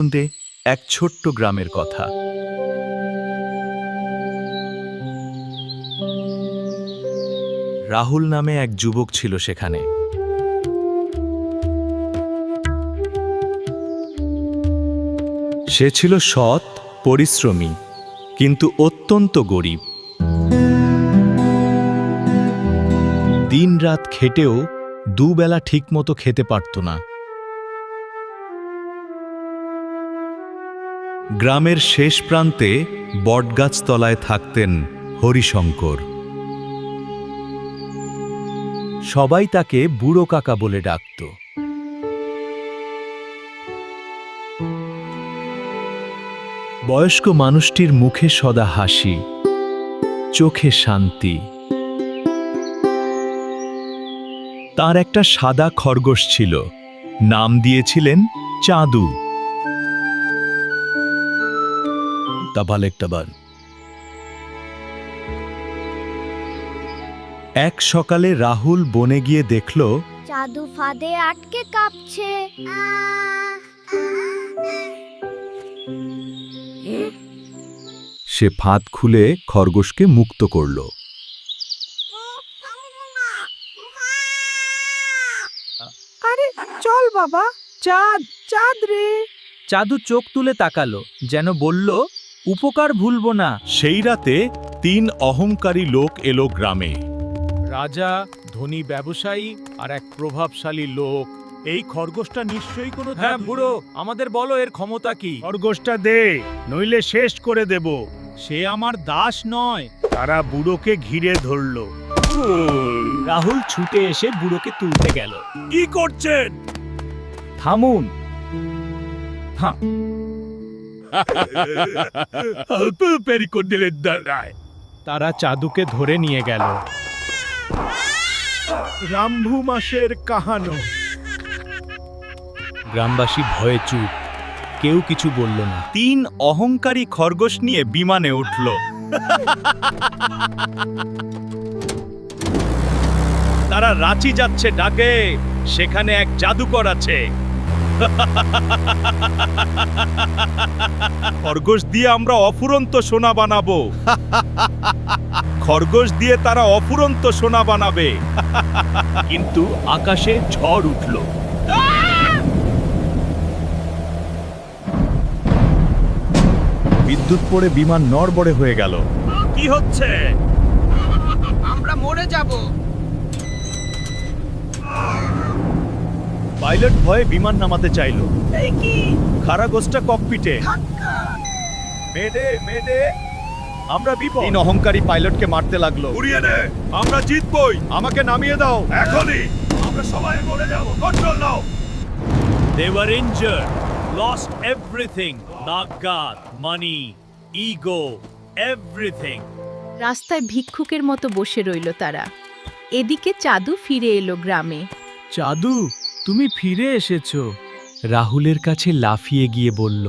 শুনতে এক ছোট্ট গ্রামের কথা। রাহুল নামে এক যুবক ছিল সেখানে। সে ছিল সৎ, পরিশ্রমী, কিন্তু অত্যন্ত গরিব। দিনরাত খেটেও দুবেলা ঠিকমতো খেতে পারত না। গ্রামের শেষ প্রান্তে বটগাছতলায় থাকতেন হরিশঙ্কর। সবাই তাকে বুড়ো কাকা বলে ডাকত। বয়স্ক মানুষটির মুখে সদা হাসি, চোখে শান্তি। তার একটা সাদা খরগোশ ছিল, নাম দিয়েছিলেন চাঁদু। এক সকালে রাহুল বনে গিয়ে দেখল চাঁদু ফাঁদে আটকে কাঁপছে। সে ফাঁদ খুলে খরগোশকে মুক্ত করল। আরে চল বাবা, চাঁদ চাঁদ রে। চাঁদু চোখ তুলে তাকালো, যেন বলল, উপকার ভুলবো না। সেই রাতে 3 অহংকারী লোক এলো গ্রামে। রাজা, ধনী ব্যবসায়ী আর এক প্রভাবশালী লোক। এই খরগোশটা নিশ্চয়ই কোনো হ্যাঁ বুড়ো, আমাদের বলো এর ক্ষমতা কি? খরগোশটা দে, নইলে শেষ করে দেব। সে আমার দাস নয়। তারা বুড়োকে ঘিরে ধরল। রাহুল ছুটে এসে বুড়োকে তুলতে গেল। কি করছেন? থামুন। তারা চাঁদুকে ধরে নিয়ে গেল। রামভু মাসের কাহানো। গ্রামবাসী ভয়ে চুপ, কেউ কিছু বলল না। 3 অহংকারী খরগোশ নিয়ে বিমানে উঠল। তারা রাঁচি যাচ্ছে ডাকে, সেখানে এক জাদুকর আছে। খরগোশ দিয়ে আমরা অফুরন্ত সোনা বানাবো। খরগোশ দিয়ে তারা অফুরন্ত সোনা বানাবে। কিন্তু আকাশে ঝড় উঠল। বিদ্যুৎ পড়ে বিমান নড়বড়ে হয়ে গেল। কি হচ্ছে? আমরা মরে যাব। পাইলট ভয়ে বিমান নামাতে চাইল। খারাগোশটা ককপিটে। মেডে মেডে, আমরা বিপদ। 3 অহংকারী পাইলটকে মারতে লাগলো। উড়িয়ে নে, আমরা জিতবই। আমাকে নামিয়ে দাও এখনই। আমরা সবাই মরে যাব। Control now. They were injured, lost everything, নাগাদ, money, ego, everything. রাস্তায় ভিক্ষুকের মতো বসে রইল তারা। এদিকে চাঁদু ফিরে এলো গ্রামে। চাঁদু, তুমি ফিরে এসেছো। রাহুলের কাছে লাফিয়ে গিয়ে বলল,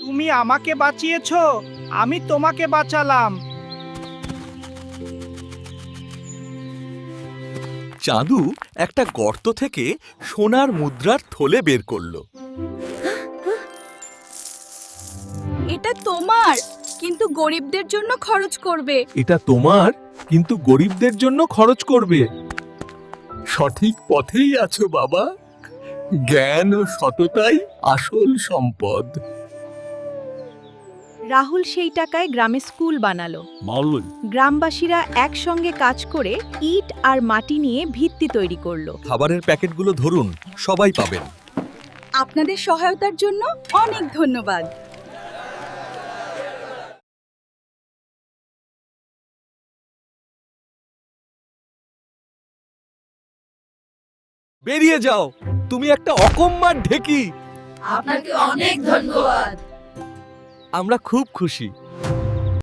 তুমি আমাকে বাঁচিয়েছো, আমি তোমাকে বাঁচালাম। চাঁদু একটা গর্ত থেকে সোনার মুদ্রার থলে বের করলো। এটা তোমার, কিন্তু গরিবদের জন্য খরচ করবে। এটা তোমার, কিন্তু গরিবদের জন্য খরচ করবে। সঠিক পথেই আছো বাবা। জ্ঞান ও সততাই আসল সম্পদ। রাহুল সেই টাকায় গ্রামে স্কুল বানালো। গ্রামবাসীরা একসঙ্গে কাজ করে ইট আর মাটি নিয়ে ভিত্তি তৈরি করলো। খাবারের প্যাকেটগুলো ধরুন, সবাই পাবেন। আপনাদের সহায়তার জন্য অনেক ধন্যবাদ। বেরিয়ে যাও, তুমি একটা অকম্মার ঢেকি। আপনাকে অনেক ধন্যবাদ। আমরা খুব খুশি।